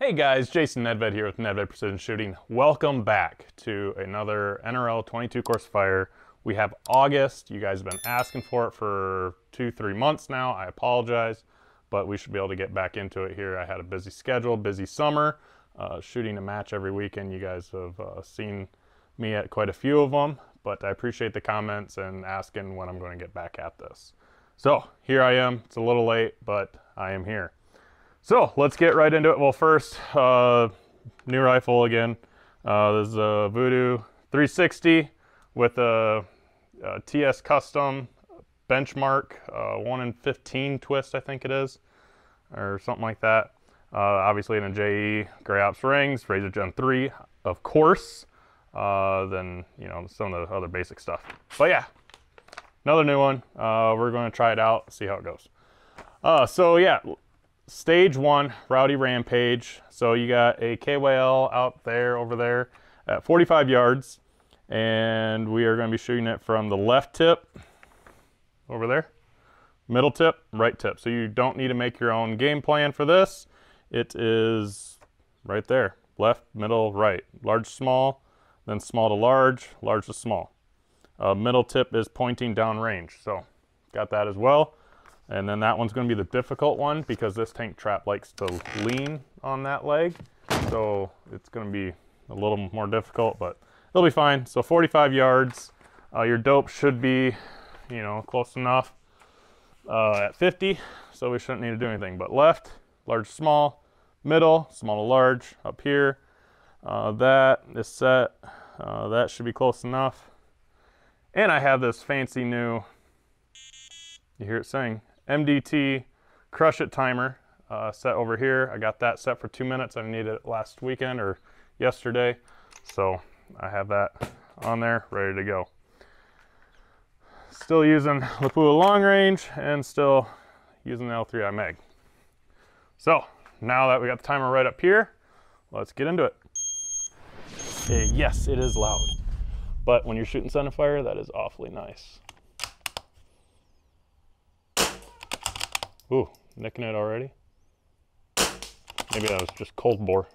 Hey guys, Jason Nedved here with Nedved Precision Shooting. Welcome back to another NRL22 course fire. We have August. You guys have been asking for it for 2-3 months now. I apologize, but we should be able to get back into it here. I had a busy schedule, busy summer, shooting a match every weekend. You guys have seen me at quite a few of them, but I appreciate the comments and asking when I'm going to get back at this. So here I am. It's a little late, but I am here. So let's get right into it. Well, first, new rifle again. This is a Voodoo 360 with a TS Custom benchmark 1 in 15 twist, I think it is, or something like that. Obviously in a JE, Gray Ops rings, Razor Gen 3, of course. Then, you know, some of the other basic stuff. But yeah, another new one. We're going to try it out, see how it goes. So yeah. Stage 1, Rowdy Rampage. So you got a KYL out there, over there at 45 yards. And we are going to be shooting it from the left tip, over there, middle tip, right tip. So you don't need to make your own game plan for this. It is right there, left, middle, right. Large, small, then small to large to small. Middle tip is pointing down range. So got that as well. And then that one's going to be the difficult one because this tank trap likes to lean on that leg. So it's going to be a little more difficult, but it'll be fine. So 45 yards. Your dope should be, you know, close enough at 50. So we shouldn't need to do anything. But left, large, small, middle, small to large, up here. That is set. That should be close enough. And I have this fancy new, you hear it saying, MDT Crush It timer set over here. I got that set for 2 minutes. I needed it last weekend or yesterday. So I have that on there ready to go. Still using Lapua long range and still using the L3i mag. So now that we got the timer right up here, let's get into it. Okay, yes, it is loud, but when you're shooting centerfire, that is awfully nice. Ooh, nicking it already. Maybe that was just cold bore.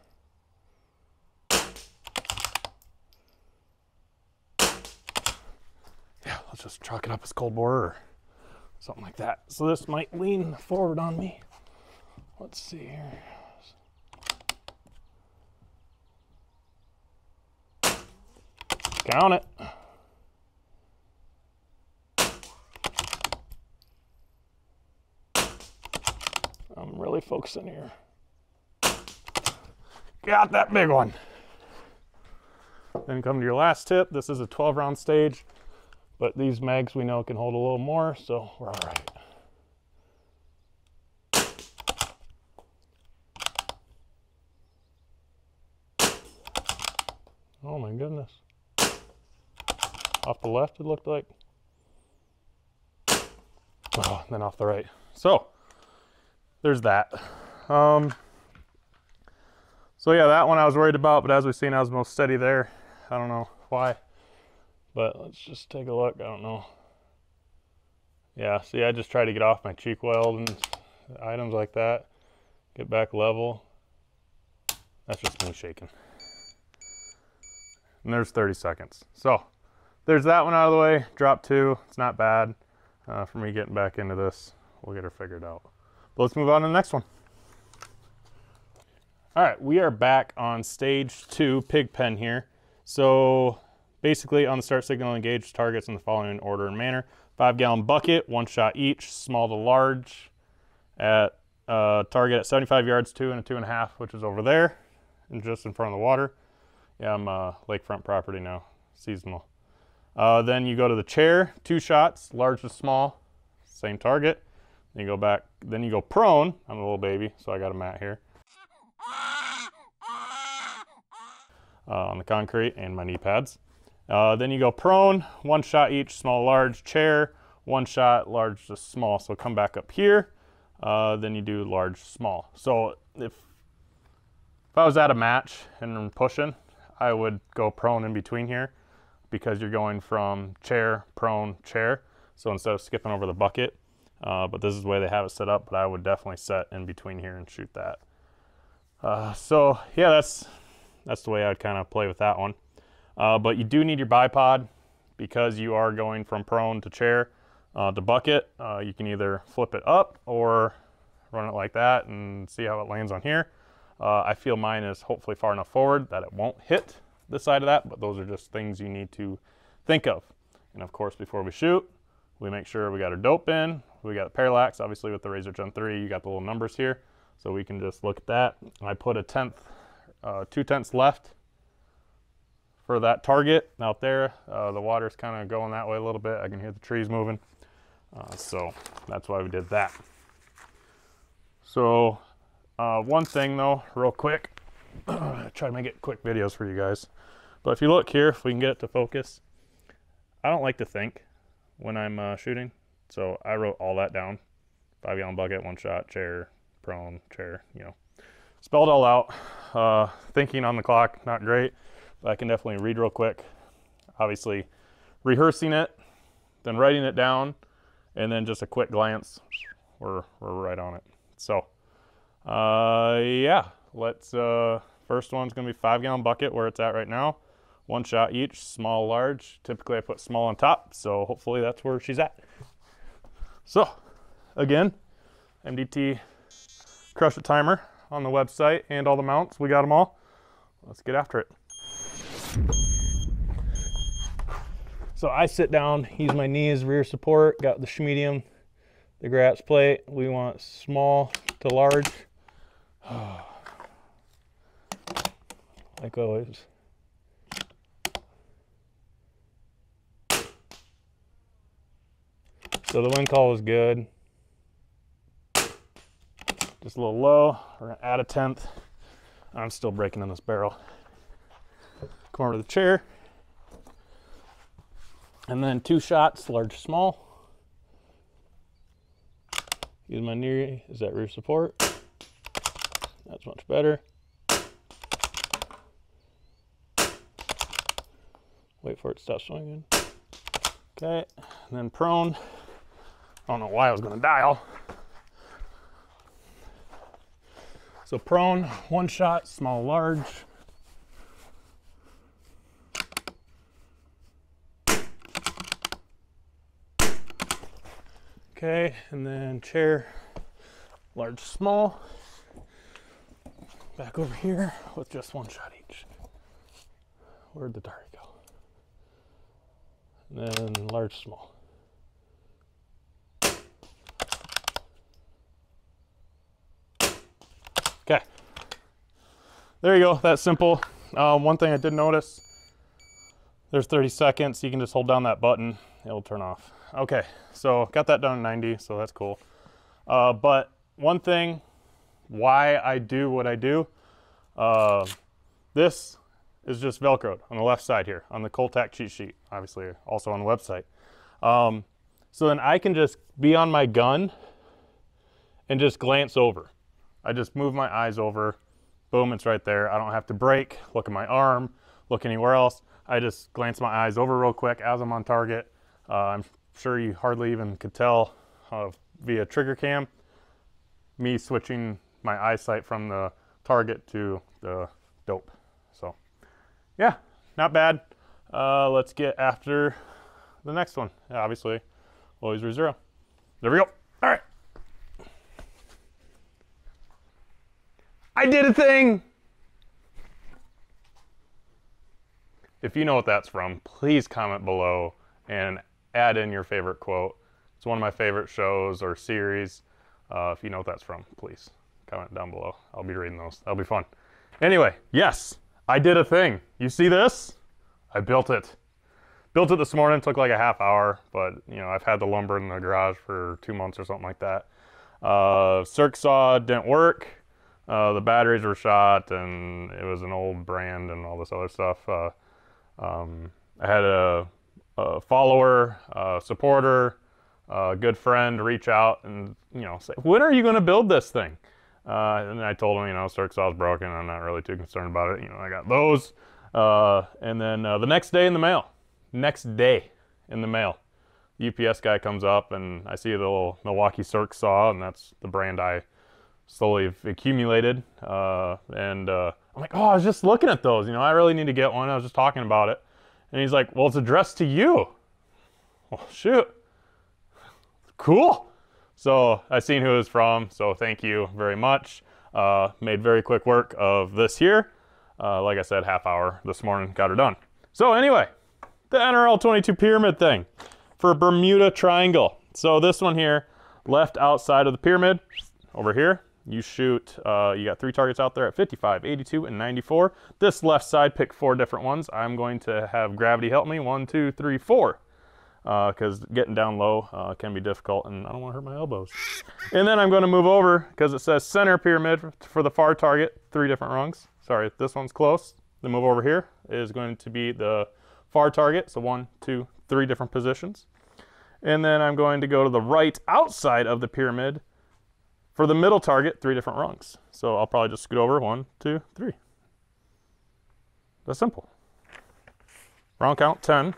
Yeah, let's just chalk it up as cold bore or something like that. So this might lean forward on me. Let's see here. Count it. I'm really focusing here. Got that big one. Then come to your last tip. This is a 12 round stage, but these mags we know can hold a little more, so we're all right. Oh my goodness. Off the left it looked like. Oh, and then off the right. So there's that. So yeah, that one I was worried about, but as we've seen, I was most steady there. I don't know why, but let's just take a look. I don't know. Yeah, see, I just try to get off my cheek weld and items like that. Get back level. That's just me shaking. And there's 30 seconds. So there's that one out of the way. Drop 2. It's not bad for me getting back into this. We'll get her figured out. But let's move on to the next one. All right, we are back on stage 2, pig pen here. So basically on the start signal, engage targets in the following order and manner. 5-gallon bucket, 1 shot each, small to large, at target at 75 yards, 2 and a 2.5, which is over there and just in front of the water. Yeah, I'm lakefront property now, seasonal. Then you go to the chair, 2 shots, large to small, same target. Then you go back, then you go prone. I'm a little baby, so I got a mat here. On the concrete and my knee pads. Then you go prone, 1 shot each, small, large, chair, 1 shot, large to small. So come back up here, then you do large, small. So if I was at a match and pushing, I would go prone in between here because you're going from chair, prone, chair. So instead of skipping over the bucket, but this is the way they have it set up, but I would definitely set in between here and shoot that. So yeah, that's the way I'd kind of play with that one. But you do need your bipod because you are going from prone to chair to bucket. You can either flip it up or run it like that and see how it lands on here. I feel mine is hopefully far enough forward that it won't hit the side of that, but those are just things you need to think of. And of course, before we shoot, we make sure we got our dope in, we got the parallax. Obviously with the Razor Gen 3, you got the little numbers here, so we can just look at that. I put a 2/10 left for that target out there. The water's kind of going that way a little bit. I can hear the trees moving. So that's why we did that. So one thing though, real quick, try to make it quick videos for you guys. But if you look here, if we can get it to focus, I don't like to think when I'm shooting. So I wrote all that down. 5-gallon bucket, 1 shot, chair, prone, chair, you know. Spelled all out. Thinking on the clock, not great, but I can definitely read real quick. Obviously rehearsing it, then writing it down, and then just a quick glance, we're right on it. So yeah, let's, first one's gonna be 5-gallon bucket where it's at right now. 1 shot each, small, large. Typically I put small on top, so hopefully that's where she's at. So again, MDT Crush It timer on the website and all the mounts, we got them all. Let's get after it. So I sit down, use my knee as rear support, got the medium, the grass plate. We want small to large. Like always. So the wind call was good. Just a little low. We're gonna add a 1/10. I'm still breaking in this barrel. Come over to the chair. And then 2 shots, large, small. Use my knee as that rear support. That's much better. Wait for it to stop swinging. Okay, and then prone. I don't know why I was gonna dial. So prone, 1 shot, small, large. Okay, and then chair, large, small. Back over here with just 1 shot each. Where'd the target go? And then large, small. Okay, there you go, that's simple. One thing I did notice, there's 30 seconds, you can just hold down that button, it'll turn off. Okay, so got that done in 90, so that's cool. But one thing, why I do what I do, this is just Velcroed on the left side here, on the Coltac cheat sheet, obviously also on the website. So then I can just be on my gun and just glance over. I just move my eyes over, boom, it's right there. I don't have to break, look at my arm, look anywhere else. I just glance my eyes over real quick as I'm on target. I'm sure you hardly even could tell via trigger cam, me switching my eyesight from the target to the dope. So yeah, not bad. Let's get after the next one. Yeah, obviously, always re-0. There we go. All right. I did a thing. If you know what that's from, please comment below and add in your favorite quote. It's one of my favorite shows or series. If you know what that's from, please comment down below. I'll be reading those. That'll be fun. Anyway, yes, I did a thing. You see this? I built it. Built it this morning. Took like a half hour, but you know, I've had the lumber in the garage for 2 months or something like that. Circ saw didn't work. The batteries were shot, and it was an old brand and all this other stuff. I had a follower, supporter, a good friend reach out and, you know, say, when are you going to build this thing? And I told him, you know, Circ saw's broken. I'm not really too concerned about it. You know, I got those. And then the next day in the mail, the UPS guy comes up and I see the little Milwaukee Circ saw, and that's the brand I slowly accumulated. And I'm like, oh, I was just looking at those. You know, I really need to get one. I was just talking about it. And he's like, well, it's addressed to you. Well, shoot. Cool. So I seen who it was from. So thank you very much. Made very quick work of this here. Like I said, half hour this morning, got her done. So anyway, the NRL22 pyramid thing for Bermuda Triangle. So this one here, left outside of the pyramid, over here, you shoot, you got 3 targets out there at 55, 82, and 94. This left side, pick 4 different ones. I'm going to have gravity help me, 1, 2, 3, 4. Because getting down low can be difficult, and I don't want to hurt my elbows. And then I'm going to move over, because it says center pyramid for the far target, 3 different rungs. Sorry, this one's close. The move over here is going to be the far target, so 1, 2, 3 different positions. And then I'm going to go to the right outside of the pyramid for the middle target, 3 different rungs. So I'll probably just scoot over, 1, 2, 3. That's simple. Round count, 10.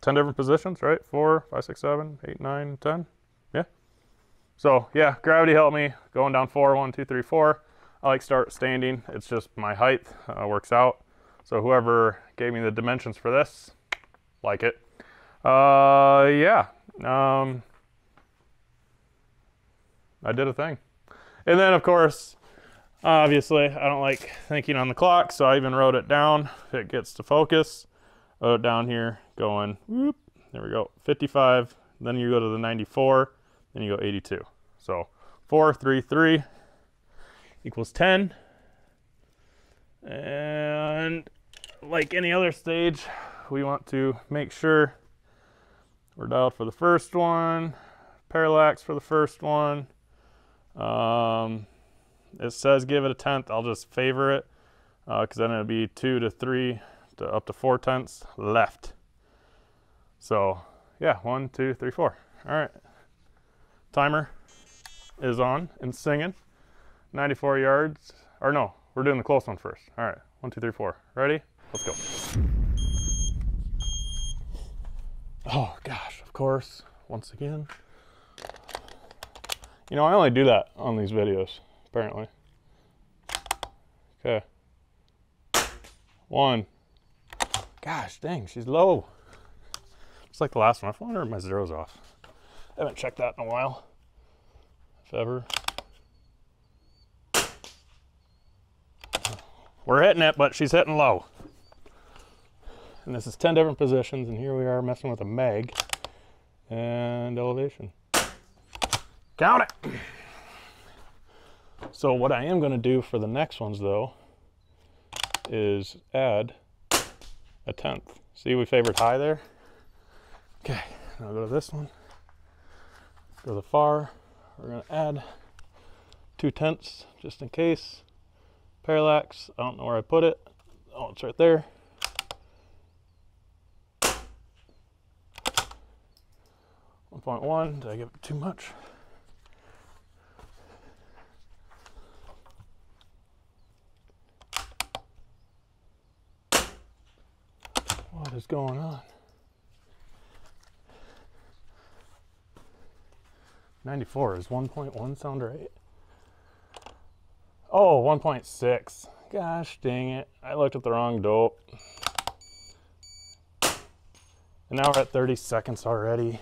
10 different positions, right? 4, 5, 6, 7, 8, 9, 10. Yeah. So yeah, gravity helped me going down 4, 1, 2, 3, 4. I like start standing. It's just my height works out. So whoever gave me the dimensions for this, like it. Yeah. I did a thing. And then of course, obviously I don't like thinking on the clock, so I even wrote it down. If it gets to focus, wrote it down here going, whoop, there we go, 55, then you go to the 94, then you go 82. So 4, 3, 3 equals 10. And like any other stage, we want to make sure we're dialed for the first one, parallax for the first one. It says give it a tenth. I'll just favor it because then it'll be 2 to 3 to up to 4 tenths left. So yeah, 1, 2, 3, 4. All right. Timer is on and singing. 94 yards. Or no, we're doing the close one first. All right. 1, 2, 3, 4. Ready? Let's go. Oh gosh, of course, once again. You know, I only do that on these videos, apparently. Okay. 1. Gosh, dang, she's low. Just like the last one. I wonder if my zero's off. I haven't checked that in a while, if ever. We're hitting it, but she's hitting low. And this is 10 different positions, and here we are messing with a mag and elevation. Count it! So what I am going to do for the next ones, though, is add a tenth. See, we favored high there? Okay, now go to this one. Go to the far. We're going to add 2 tenths, just in case. Parallax, I don't know where I put it. Oh, it's right there. .1, did I give it too much? What is going on? 94, is 1.1 sound right? Oh, 1.6. Gosh dang it. I looked at the wrong dope. And now we're at 30 seconds already.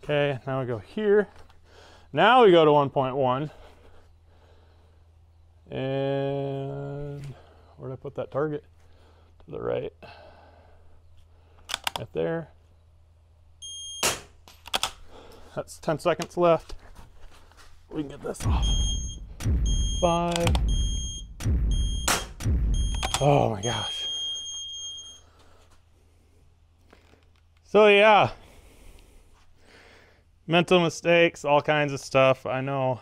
Okay, now we go here. Now we go to 1.1. And where did I put that target? To the right. Right there. That's 10 seconds left. We can get this off. 5. Oh my gosh. So yeah. Mental mistakes, all kinds of stuff. I know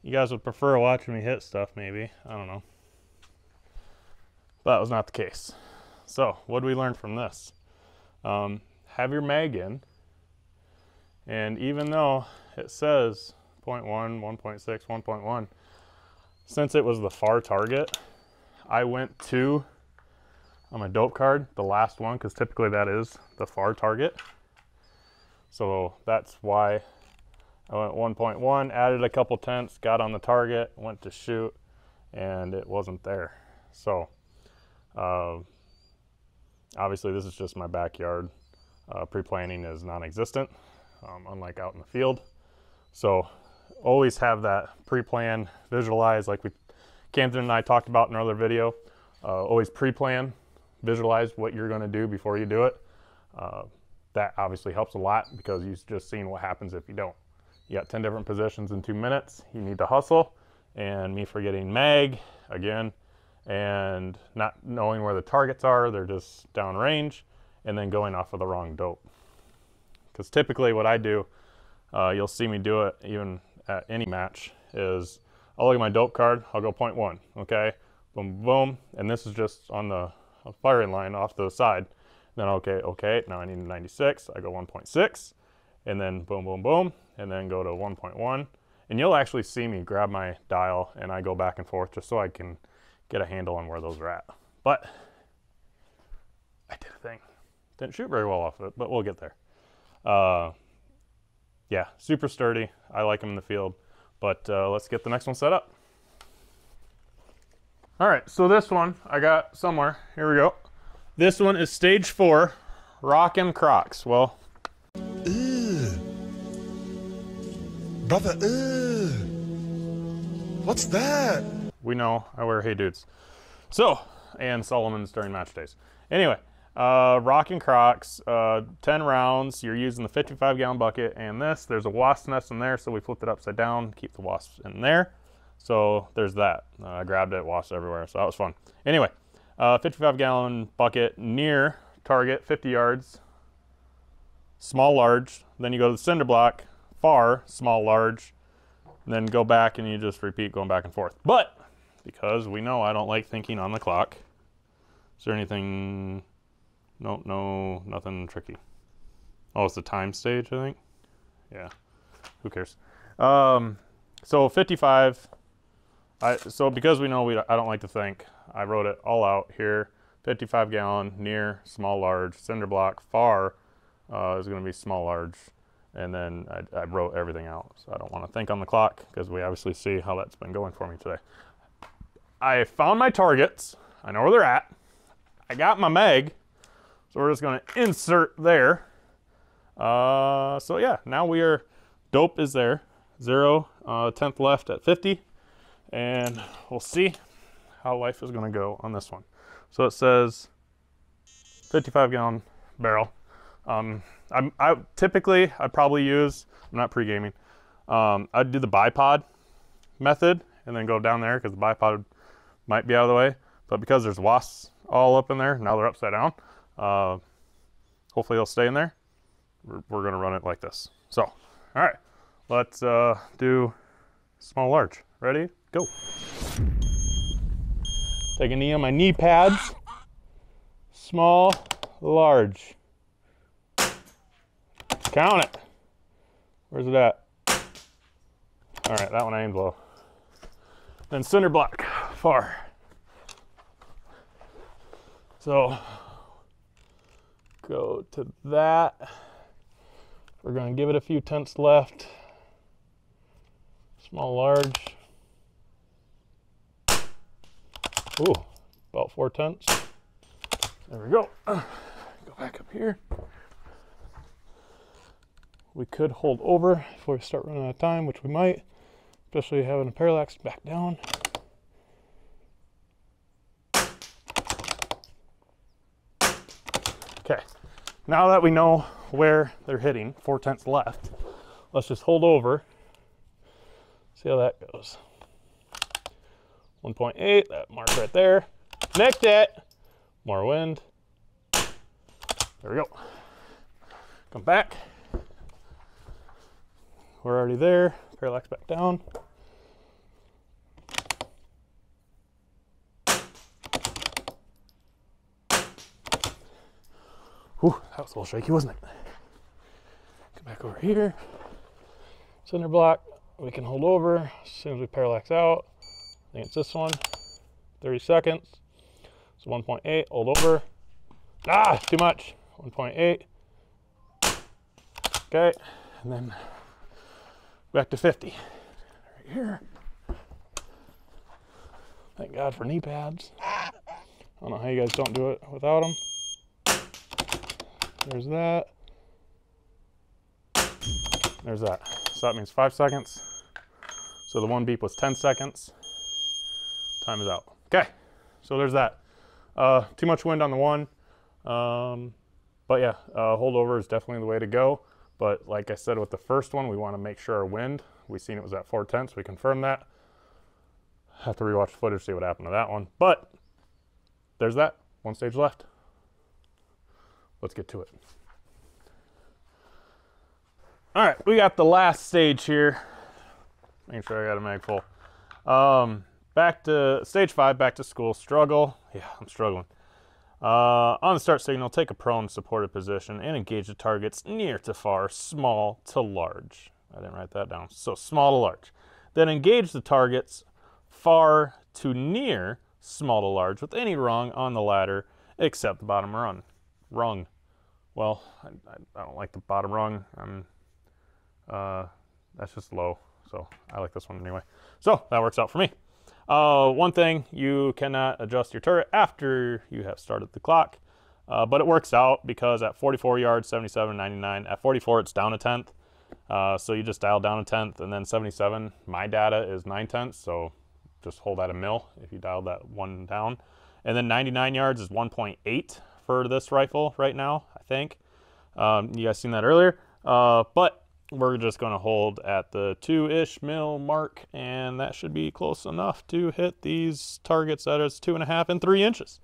you guys would prefer watching me hit stuff, maybe. I don't know. But that was not the case. So, what do we learn from this? Have your mag in. And even though it says 0.1, 1.6, 1.1, since it was the far target, I went to, on my dope card, the last one, because typically that is the far target. So that's why I went 1.1, added a couple tenths, got on the target, went to shoot, and it wasn't there. So obviously this is just my backyard. Pre-planning is non-existent, unlike out in the field. So always have that pre-plan, visualize, like Camden and I talked about in another video. Always pre-plan, visualize what you're going to do before you do it. That obviously helps a lot because you've just seen what happens if you don't. You got 10 different positions in 2 minutes. You need to hustle, and me forgetting mag again, and not knowing where the targets are. They're just downrange, and then going off of the wrong dope. Because typically what I do, you'll see me do it even at any match, is I'll look at my dope card, I'll go 0.1, okay? Boom, boom, and this is just on the firing line off to the side. Then okay, now I need a 96, I go 1.6, and then boom, boom, boom, and then go to 1.1. And you'll actually see me grab my dial and I go back and forth just so I can get a handle on where those are at. But I did a thing. Didn't shoot very well off of it, but we'll get there. Yeah, super sturdy. I like them in the field, but let's get the next one set up. All right, so this one I got somewhere. Here we go. This one is stage 4, Rockin' Crocs. Well, brother, what's that? We know I wear Hey Dudes. So, and Solomon's during match days. Anyway, Rockin' Crocs, 10 rounds. You're using the 55-gallon bucket and this. There's a wasp nest in there, so we flipped it upside down, keep the wasps in there. So there's that. I grabbed it, wasps everywhere, so that was fun. Anyway, 55-gallon bucket near target, 50 yards, small, large. Then you go to the cinder block, far, small, large. And then go back and you just repeat going back and forth. But because we know I don't like thinking on the clock, is there anything? No, nothing tricky. Oh, it's the time stage, I think. Yeah, who cares? So 55. So because we know I don't like to think, I wrote it all out here. 55-gallon, near, small, large, cinder block, far is going to be small, large, and then I wrote everything out. So I don't want to think on the clock because we obviously see how that's been going for me today. I found my targets. I know where they're at. I got my mag, so we're just going to insert there. So yeah, now we are, dope is there. 0, 10th left at 50. And we'll see how life is going to go on this one. So it says 55-gallon barrel. I typically, I probably use, I'm not pre-gaming, I'd do the bipod method and then go down there because the bipod might be out of the way. But because there's wasps all up in there, now they're upside down, hopefully they'll stay in there. We're going to run it like this. So, all right, let's do small, large. Ready? Go. Take a knee on my knee pads. Small, large. Count it. Where's it at? All right, that one I aimed low. Then cinder block, far. So, go to that. We're gonna give it a few tenths left. Small, large. Ooh, about 4 tenths. There we go. Go back up here. We could hold over if we start running out of time, which we might, especially having a parallax back down. Okay, now that we know where they're hitting, 4 tenths left, let's just hold over, see how that goes. 1.8, that mark right there. Nicked it. More wind. There we go. Come back. We're already there. Parallax back down. Whew, that was a little shaky, wasn't it? Come back over here. Cinder block. We can hold over as soon as we parallax out. I think it's this one. 30 seconds. So 1.8, hold over. Ah, too much. 1.8. Okay, and then Back to 50. Right here. Thank God for knee pads. I don't know how you guys don't do it without them. There's that. There's that. So that means 5 seconds. So the one beep was 10 seconds. Time is out. Okay, so there's that. Too much wind on the one. But yeah, holdover is definitely the way to go. But like I said with the first one, we want to make sure our wind, we seen it was at 4/10, we confirmed that. Have to rewatch the footage, see what happened to that one. But there's that. One stage left. Let's get to it. All right, we got the last stage here. Making sure I got a mag full. Back to stage 5, back to school. Struggle. Yeah, I'm struggling. On the start signal, take a prone supported position and engage the targets near to far, small to large. I didn't write that down. So small to large. Then engage the targets far to near, small to large, with any rung on the ladder except the bottom rung. Well, I don't like the bottom rung. That's just low, so I like this one anyway. So that works out for me. One thing, you cannot adjust your turret after you have started the clock, but it works out because at 44 yards, 77, 99. At 44, it's down a tenth. So you just dial down a tenth, and then 77, my data is 9/10, so just hold at a mil if you dialed that one down. And then 99 yards is 1.8 for this rifle right now, I think. You guys seen that earlier. But we're just going to hold at the 2-ish mil mark, and that should be close enough to hit these targets that is 2.5 and 3 inches.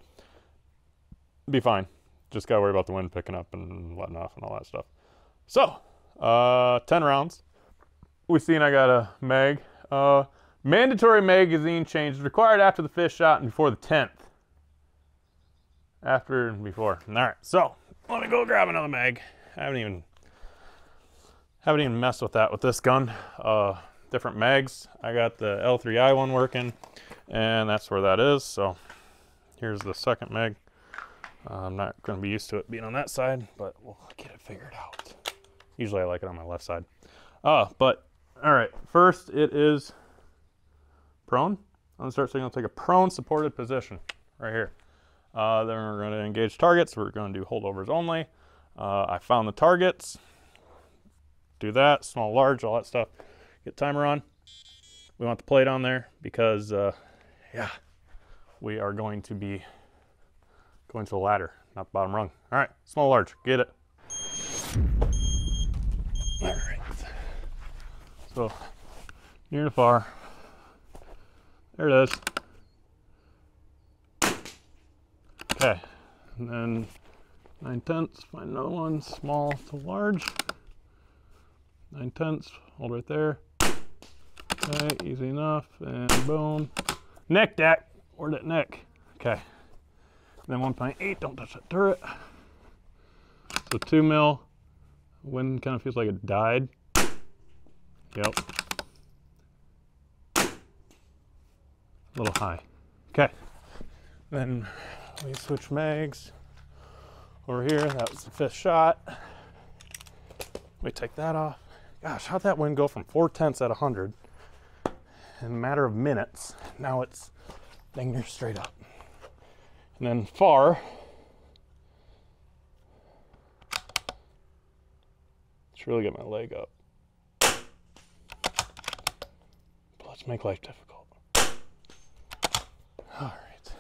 Be fine. Just got to worry about the wind picking up and letting off and all that stuff. So, 10 rounds. We've seen I got a mag. Mandatory magazine change required after the 5th shot and before the 10th. After and before. All right, so let me go grab another mag. I haven't even messed with that with this gun. Different mags. I got the L3I one working, and that's where that is. So here's the second mag. I'm not going to be used to it being on that side, but we'll get it figured out. Usually I like it on my left side. But all right, first it is prone. On the start signal, take a prone supported position right here. Then we're going to engage targets. We're going to do holdovers only. I found the targets. Do that, small, large, all that stuff. Get timer on. We want the plate on there because, yeah, we are going to be going to the ladder, not the bottom rung. All right, small, large, get it. All right. So, near to far. There it is. Okay, and then 9/10, find another one, small to large. 9/10, hold right there. Okay, easy enough, and boom. Neck deck, where'd it neck? Okay, then 1.8, don't touch that turret. So 2 mil, wind kind of feels like it died. Yep. A little high. Okay, then we switch mags over here. That was the 5th shot. We take that off. Gosh, how'd that wind go from 4/10 at 100 in a matter of minutes? Now it's dang near straight up. And then far. Let's really get my leg up. But let's make life difficult. All right.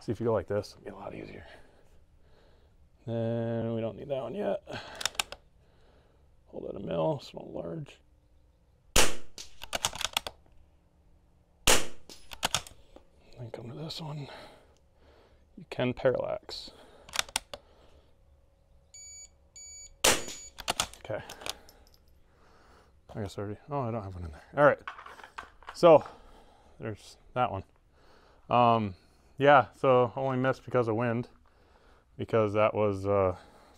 See if you go like this, it'll be a lot easier. Then we don't need that one yet. Hold at a mil, small, large. Then come to this one. You can parallax. Okay. I guess already. Oh, I don't have one in there. All right. So there's that one. Yeah. So only missed because of wind, because that was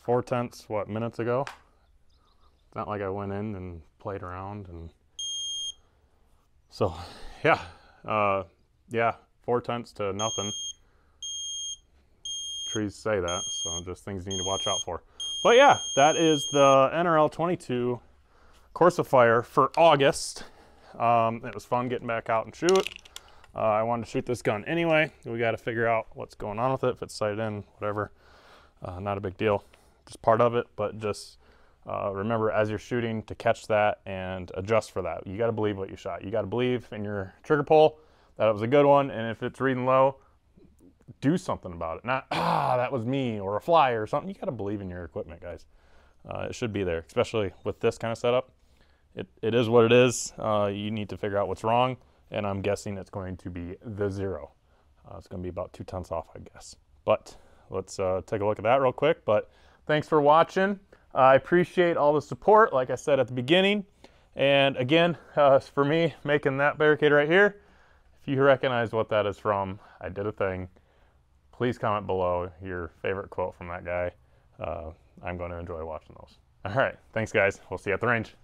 4/10, what, minutes ago. It's not like I went in and played around, and so yeah, yeah, 4/10 to nothing. Trees say that, so just things you need to watch out for. But yeah, that is the NRL22 course of fire for August. It was fun getting back out and shoot. I wanted to shoot this gun anyway. We got to figure out what's going on with it, if it's sighted in, whatever. Not a big deal, just part of it, but just remember as you're shooting to catch that and adjust for that. You got to believe what you shot. You got to believe in your trigger pull that it was a good one, and if it's reading low, do something about it. Not, that was me, or a fly or something. You got to believe in your equipment, guys. It should be there, especially with this kind of setup. It is what it is. You need to figure out what's wrong, and I'm guessing it's going to be the 0. It's going to be about 2 tenths off, I guess. But let's take a look at that real quick. But thanks for watching. I appreciate all the support, like I said at the beginning. And again, for me, making that barricade right here, if you recognize what that is from, I did a thing. Please comment below your favorite quote from that guy. I'm going to enjoy watching those. All right, thanks guys. We'll see you at the range.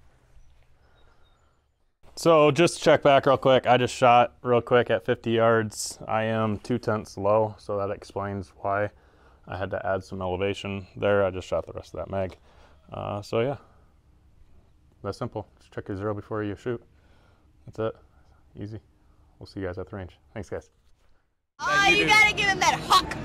So just to check back real quick, I just shot real quick at 50 yards. I am 2 tenths low, so that explains why I had to add some elevation there. I just shot the rest of that mag. So yeah, that's simple. Just check your 0 before you shoot. That's it. Easy. We'll see you guys at the range. Thanks, guys. Oh, you gotta give him that hawk.